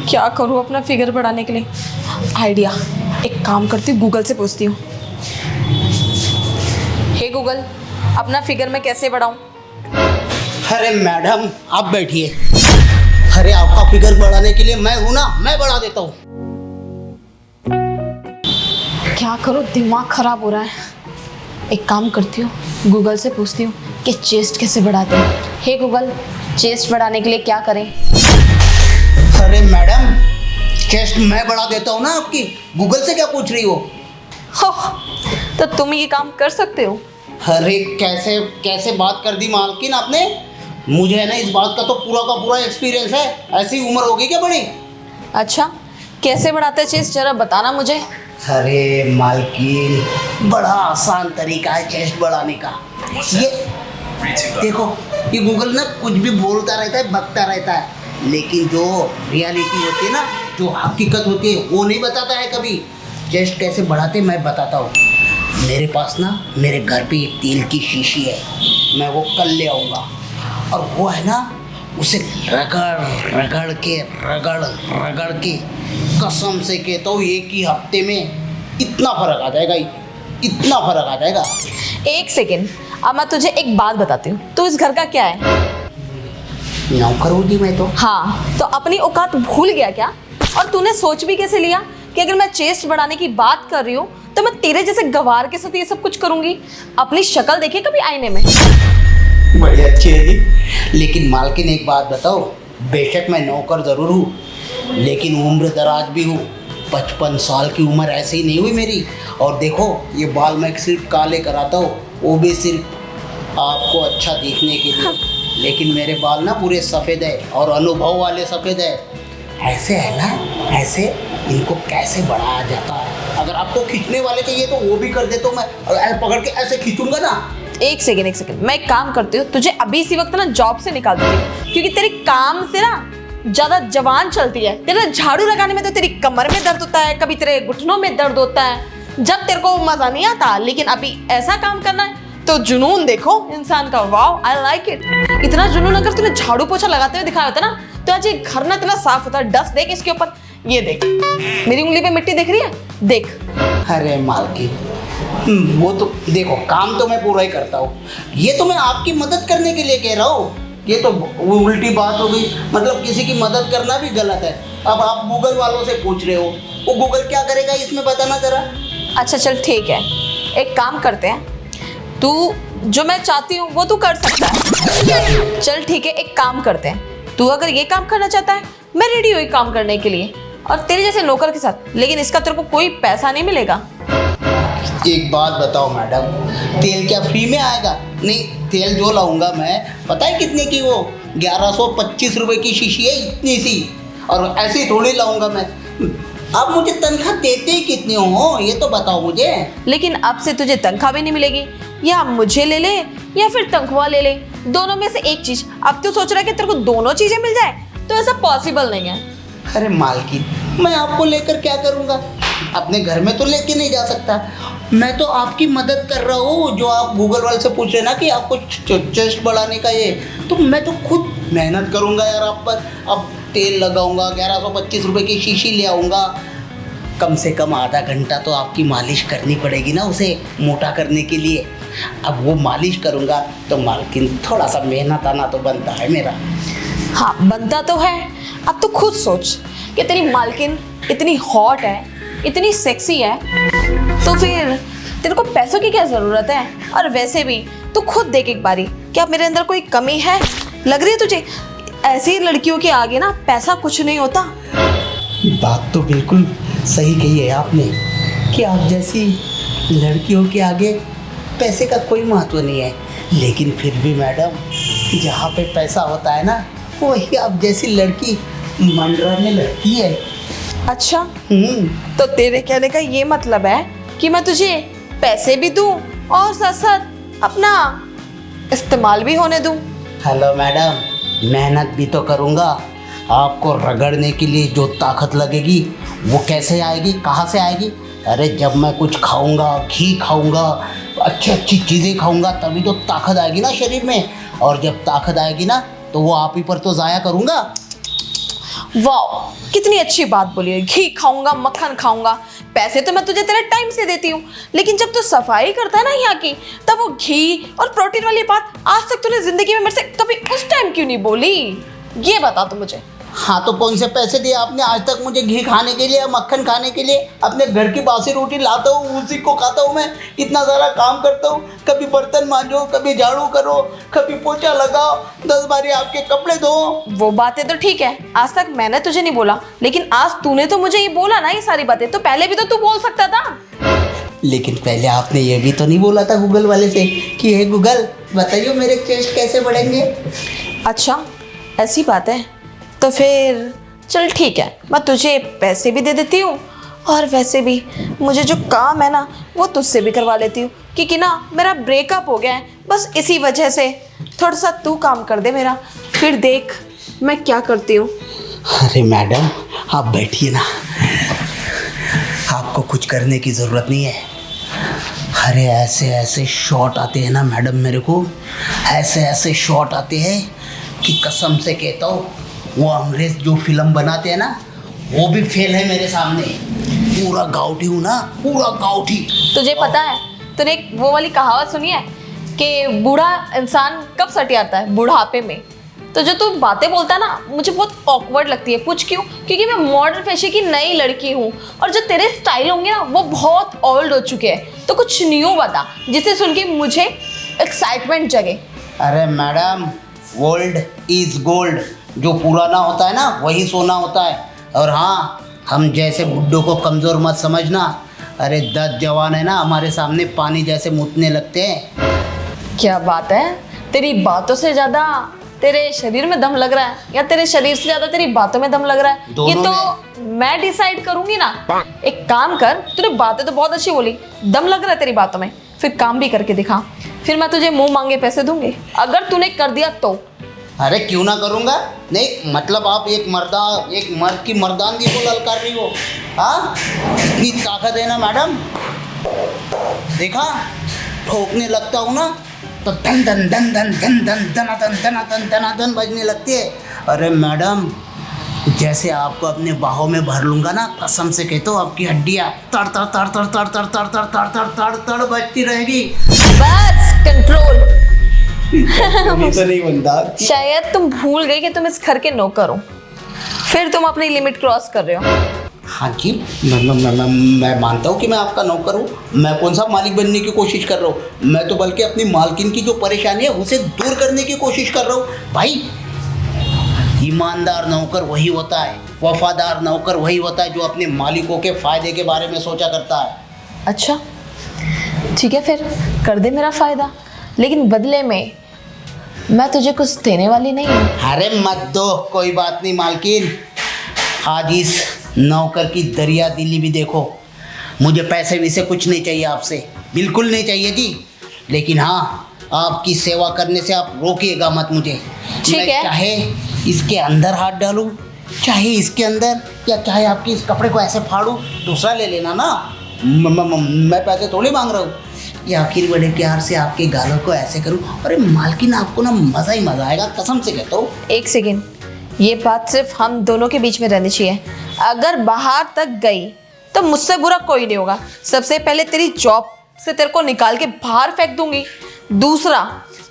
क्या करूँ अपना फिगर बढ़ाने के लिए? आइडिया, एक काम करती हूँ, गूगल से पूछती हूँ। हे गूगल, अपना फिगर मैं कैसे बढ़ाऊँ? अरे मैडम आप बैठिए। अरे आपका फिगर बढ़ाने के लिए मैं हूं ना, मैं बढ़ा देता हूँ। क्या करूँ, दिमाग खराब हो रहा है। एक काम करती हूँ, गूगल से पूछती हूँ कि चेस्ट कैसे बढ़ाते हैं। हे गूगल, चेस्ट बढ़ाने के लिए क्या करें? अरे मैडम चेस्ट मैं बढ़ा देता हूँ ना आपकी, गूगल से क्या पूछ रही हो? हो, तो तुम ये काम कर सकते हो? अरे कैसे कैसे बात कर दी मालकिन आपने। मुझे है ना इस बात का तो पूरा का पूरा एक्सपीरियंस है। ऐसी उम्र होगी क्या बड़ी? अच्छा, कैसे बढ़ाते हैं चेस्ट, जरा बताना मुझे। अरे मालकिन बड़ा आसान तरीका है चेस्ट बढ़ाने का। ये देखो, ये गूगल ना कुछ भी बोलता रहता है, बकता रहता है, लेकिन जो रियलिटी होती है ना, जो हकीकत होती है वो नहीं बताता है कभी। चेस्ट कैसे बढ़ाते मैं बताता हूँ। मेरे पास ना मेरे घर पे एक तेल की शीशी है, मैं वो कल ले आऊँगा। और वो है ना, उसे रगड़ के कसम से कहता हूँ एक ही हफ्ते में इतना फर्क आ जाएगा, इतना फर्क आ जाएगा। एक सेकेंड, अब मैं तुझे एक बात बताती हूँ। तू इस घर का क्या है? नौकर हूँ जी मैं तो। हाँ, तो अपनी औकात भूल गया क्या? और तूने सोच भी कैसे लिया कि अगर मैं चेस्ट बढ़ाने की बात कर रही हूँ तो मैं तेरे जैसे गवार के साथ ये सब कुछ करूंगी? अपनी शक्ल देखी कभी आईने में? बड़ी अच्छी है जी। लेकिन मालकिन एक बात बताओ, बेशक मैं नौकर ज़रूर हूँ लेकिन उम्र दराज भी हूँ। 55 साल की उम्र ऐसे ही नहीं हुई मेरी। और देखो ये बाल मैं सिर्फ काले कराता हूँ, वो भी सिर्फ आपको अच्छा दिखने के लिए। लेकिन मेरे बाल ना पूरे सफ़ेद है और अनुभव वाले सफ़ेद है। ऐसे है ना, ऐसे इनको कैसे बढ़ाया जाता है? अगर आपको खींचने वाले चाहिए तो वो भी कर दे, तो मैं पकड़ के ऐसे खींचूंगा ना। एक सेकेंड, मैं एक काम करती हूँ, तुझे अभी इसी वक्त ना जॉब से निकाल दूंगी, क्योंकि तेरे काम से ना ज्यादा जवान चलती है। तेरा झाड़ू लगाने में तो तेरी कमर में दर्द होता है, कभी तेरे घुटनों में दर्द होता है, जब तेरे को मजा नहीं आता। लेकिन अभी ऐसा काम करना है तो जुनून देखो इंसान का। Wow, I like it. इतना जुनून अगर तूने झाड़ू पोछा लगाते हुए दिखाया होता ना तो आज ये घर ना इतना साफ होता। डस्ट देख इसके ऊपर, ये देख, मेरी उंगली पे मिट्टी दिख रही है, देख। अरे मालकिन वो तो देखो, काम तो मैं पूरा ही करता हूँ। ये तो मैं आपकी मदद करने के लिए कह रहा हूँ। ये तो वो उल्टी बात हो गई, मतलब किसी की मदद करना भी गलत है। अब आप गूगल वालों से पूछ रहे हो, वो गूगल क्या करेगा इसमें बताना जरा। अच्छा चल ठीक है, एक काम करते हैं, तू जो मैं चाहती हूँ वो तू कर सकता है। चल ठीक है, एक काम करते हैं, तू अगर ये काम करना चाहता है मैं रेडी हुई काम करने के लिए, और तेरे जैसे नौकर के साथ। लेकिन इसका तेरे को कोई पैसा नहीं मिलेगा। एक बात बताओ मैडम, तेल क्या फ्री में आएगा? नहीं, तेल जो लाऊंगा मैं, पता है कितने की? वो 1125 रुपए की शीशी है, इतनी सी। और ऐसे ही थोड़ी लाऊंगा मैं। आप मुझे तनख्वाह देते ही कितने हो ये तो बताओ मुझे। लेकिन अब से तुझे तनख्वाह भी नहीं मिलेगी, या मुझे ले ले या फिर तनख्वाह ले ले, दोनों में से एक चीज। अब तू सोच रहा है कि तेरे को दोनों चीजें मिल जाए, तो ऐसा पॉसिबल नहीं है। अरे मालकिन, मैं आपको लेकर क्या करूँगा? अपने घर में तो लेके नहीं जा सकता। मैं तो आपकी मदद कर रहा हूँ। जो आप गूगल वाले से पूछ रहे ना कि आपको चेस्ट बढ़ाने का ये, तो मैं तो खुद मेहनत करूँगा यार आप पर। अब तेल लगाऊंगा, 1125 रुपए की शीशी ले आऊँगा। कम से कम आधा घंटा तो आपकी मालिश करनी पड़ेगी ना उसे मोटा करने के लिए। अब वो मालिश करूँगा तो मालकिन थोड़ा सा मेहनत आना तो बनता है मेरा। हाँ बनता तो है। अब तू खुद सोच कि तेरी मालकिन इतनी हॉट है, इतनी सेक्सी है, तो फिर तेरे को पैसों की क्या ज़रूरत है? और वैसे भी तू खुद देख एक बारी, क्या मेरे अंदर कोई कमी है? लग रही है तुझे? ऐसी लड़कियों के आगे ना पैसा कुछ नहीं होता। बात तो बिल्कुल सही कही है आपने कि आप जैसी लड़कियों के आगे पैसे का कोई महत्व नहीं है। लेकिन फिर भी मैडम, जहाँ पे पैसा होता है ना, वही आप जैसी लड़की मंडराने लगती है। अच्छा, तो तेरे कहने का ये मतलब है कि मैं तुझे पैसे भी दूं और साथ साथ अपना इस्तेमाल भी होने दूं? हेलो मैडम, मेहनत भी तो करूँगा। आपको रगड़ने के लिए जो ताकत लगेगी वो कैसे आएगी, कहाँ से आएगी? अरे जब मैं कुछ खाऊंगा, घी खाऊंगा, अच्छी अच्छी चीज़ें खाऊंगा, तभी तो ताकत आएगी ना शरीर में। और जब ताकत आएगी ना तो वो आप ही पर तो ज़ाया करूँगा। वाह, कितनी अच्छी बात बोली है, घी खाऊंगा मक्खन खाऊंगा। पैसे तो मैं तुझे तेरे टाइम से देती हूँ, लेकिन जब तू सफाई करता है ना यहाँ की, तब वो घी और प्रोटीन वाली बात आज तक तूने जिंदगी में मेरे से कभी उस टाइम क्यों नहीं बोली? ये बता तू मुझे। हाँ तो कौन से पैसे दिए आपने आज तक मुझे घी खाने के लिए, मक्खन खाने के लिए? अपने घर की बासी रोटी लाता हूँ, उसी को खाता हूँ मैं। इतना सारा काम करता हूँ, कभी बर्तन मांजो, कभी झाड़ू करो, कभी पोछा लगाओ, 10 बारी आपके कपड़े धो। वो बातें तो ठीक है, आज तक मैंने तुझे नहीं बोला, लेकिन आज तूने तो मुझे ये बोला ना ये सारी बातें, तो पहले भी तो तू बोल सकता था। लेकिन पहले आपने ये भी तो नहीं बोला था गूगल वाले से कि हे गूगल बताइए मेरे चेस्ट कैसे बढ़ेंगे। अच्छा ऐसी बात है, तो फिर चल ठीक है, मैं तुझे पैसे भी दे देती हूँ, और वैसे भी मुझे जो काम है ना वो तुझसे भी करवा लेती हूँ, क्योंकि ना मेरा ब्रेकअप हो गया है, बस इसी वजह से। थोड़ा सा तू काम कर दे मेरा, फिर देख मैं क्या करती हूँ। अरे मैडम आप बैठिए ना, आपको कुछ करने की ज़रूरत नहीं है। अरे ऐसे ऐसे शॉट आते हैं ना मैडम, मेरे को ऐसे ऐसे शॉट आते हैं कि कसम से कहता हूँ वो अंग्रेज जो फिल्म बनाते हैं ना वो भी फेल है मेरे सामने। पूरा गाउठी हूँ ना, पूरा गाउठी। तुझे पता है, तूने एक वो वाली कहावत सुनी है कि बूढ़ा इंसान कब सटियाता है? बुढ़ापे में। तो जो तू बातें बोलता है ना मुझे बहुत ऑकवर्ड लगती है। पूछ क्यों? क्योंकि मैं मॉडर्न फैशन की नई लड़की हूँ, और जो तेरे स्टाइल होंगे ना वो बहुत ओल्ड हो चुके हैं। तो कुछ न्यू बता जिसे सुन के मुझे एक्साइटमेंट जगे। अरे मैडम ओल्ड इज गोल्ड, जो पुराना होता है ना वही सोना होता है। और हाँ, हम जैसे बुड्ढों को कमज़ोर मत समझना। अरे 10 जवान है ना हमारे सामने पानी जैसे मुतने लगते हैं। क्या बात है, तेरी बातों से ज़्यादा तेरे शरीर में दम लग रहा है, या तेरे शरीर से ज़्यादा तेरी बातों में दम लग रहा है? ये तो मैं डिसाइड करूंगी ना। एक काम कर, तूने बातें तो बहुत अच्छी बोली, दम लग रहा है तेरी बातों में, फिर काम भी करके दिखा, फिर मैं तुझे मुंह मांगे पैसे दूंगी अगर तूने कर दिया तो। अरे क्यों ना करूँगा। नहीं मतलब आप एक मर्द की मर्दानगी को ललकार रही हो। हाँ इतनी ताकत है ना मैडम, देखा ठोकने लगता हूँ ना तो धन धन धन धन धन धन धन धन धन धन धन धन बजने लगती है। अरे मैडम जैसे आपको अपने बाहों में भर लूँगा ना, कसम से कहता हूँ आपकी हड्डियाँ तड़ तड़ तड़ तड़ तड़ तड़ तड़ तड़ तड़ तड़ तड़ तड़ बजती रहेगी। बस कंट्रोल। तो नहीं बनता। शायद तुम भूल गए कि तुम इस घर के नौकर हो, फिर तुम अपनी लिमिट क्रॉस कर रहे हो। हाँ जी, मैं मानता हूँ कि मैं आपका नौकर हूँ। मैं कौन सा मालिक बनने की कोशिश कर रहा हूँ, मैं तो बल्कि अपनी मालकिन की जो परेशानी है उसे दूर करने की कोशिश कर रहा हूँ। भाई ईमानदार नौकर वही होता है, वफादार नौकर वही होता है जो अपने मालिकों के फ़ायदे के बारे में सोचा करता है। अच्छा ठीक है, फिर कर दे मेरा फ़ायदा, लेकिन बदले में मैं तुझे कुछ देने वाली नहीं हूँ। अरे मत दो, कोई बात नहीं मालकिन। आज इस नौकर की दरिया दिली भी देखो। मुझे पैसे वैसे कुछ नहीं चाहिए आपसे, बिल्कुल नहीं चाहिए जी। लेकिन हाँ आपकी सेवा करने से आप रोकिएगा मत मुझे। ठीक है। चाहे इसके अंदर हाथ डालूं, चाहे इसके अंदर, या चाहे आपके इस कपड़े को ऐसे फाड़ूं, दूसरा ले लेना ना। मैं पैसे थोड़ी मांग रहा हूँ। या आखिर बड़े प्यार से आपके गालों को ऐसे करूं, अरे मालकिन आपको ना मज़ा ही मज़ा आएगा, कसम से कहता हूँ। एक सेकेंड, ये बात सिर्फ हम दोनों के बीच में रहनी चाहिए। अगर बाहर तक गई तो मुझसे बुरा कोई नहीं होगा। सबसे पहले तेरी जॉब से तेरे को निकाल के बाहर फेंक दूंगी। दूसरा,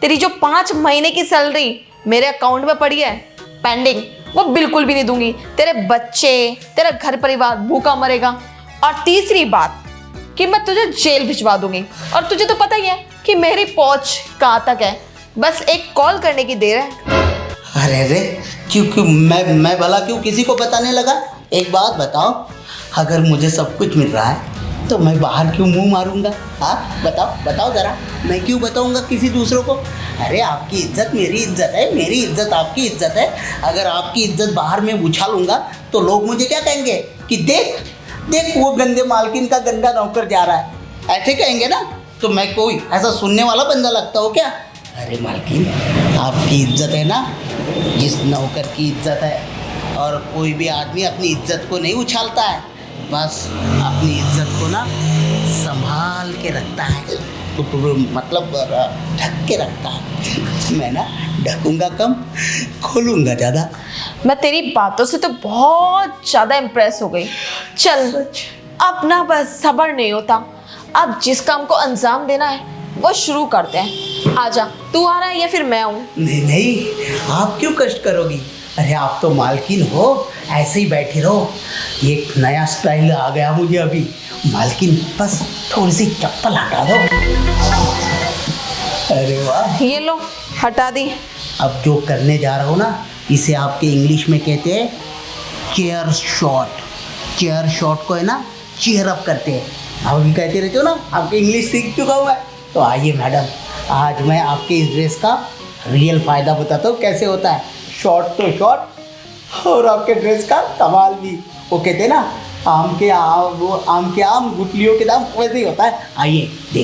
तेरी जो 5 महीने की सैलरी मेरे अकाउंट में पड़ी है पेंडिंग, वो बिल्कुल भी नहीं दूंगी। तेरे बच्चे, तेरा घर परिवार भूखा मरेगा। और तीसरी बात कि मैं तुझे जेल भिजवा दूंगी। और तुझे तो पता ही है कि मेरी पहुंच कहाँ तक है, बस एक कॉल करने की देर है। अरे क्यों मैं भला क्यों किसी को बताने लगा? एक बात बताओ, अगर मुझे सब कुछ मिल रहा है तो मैं बाहर क्यों मुंह मारूंगा? हाँ बताओ ज़रा, मैं क्यों बताऊंगा किसी दूसरों को? अरे आपकी इज्जत मेरी इज्जत है, मेरी इज्जत आपकी इज्जत है। अगर आपकी इज्जत बाहर में उछालूंगा तो लोग मुझे क्या कहेंगे कि देख वो गंदे मालकिन का गंदा नौकर जा रहा है, ऐसे कहेंगे ना। तो मैं कोई ऐसा सुनने वाला बंदा लगता हो क्या? अरे मालकिन आपकी इज्जत है ना, जिस नौकर की इज्जत है। और कोई भी आदमी अपनी इज्जत को नहीं उछालता है, बस अपनी इज्जत को ना संभाल के रखता है, तो मतलब ढक के रखता है। मैं ना ढकूंगा कम, खोलूंगा ज़्यादा। मैं तेरी बातों से तो बहुत ज्यादा इम्प्रेस हो गई। चल अब ना बस सब्र नहीं होता, अब जिस काम को अंजाम देना है वो शुरू करते हैं। आजा, तू आ रहा है या फिर मैं आऊँ? नहीं नहीं, आप क्यों कष्ट करोगी? अरे आप तो मालकिन हो, ऐसे ही बैठे रहो। एक नया स्टाइल आ गया मुझे अभी। मालकिन बस थोड़ी सी चप्पल हटा दो। अरे वाह, ये लो, हटा दी। अब जो करने जा रहा हूँ ना, इसे आपके इंग्लिश में कहते हैं चेयर शॉट। चेयर शॉट को है ना चेयर अप करते हैं। आप भी कहते रहते हो ना, आपके इंग्लिश सीख चुका हूँ मैं। तो आइए मैडम, आज मैं आपके इस ड्रेस का रियल फ़ायदा बताता हूँ कैसे होता है। शॉर्ट तो शॉर्ट, और आपके ड्रेस का कमाल भी। वो कहते हैं ना, आम के आम गुठलियों के दाम, वैसे ही होता है। आइए देख।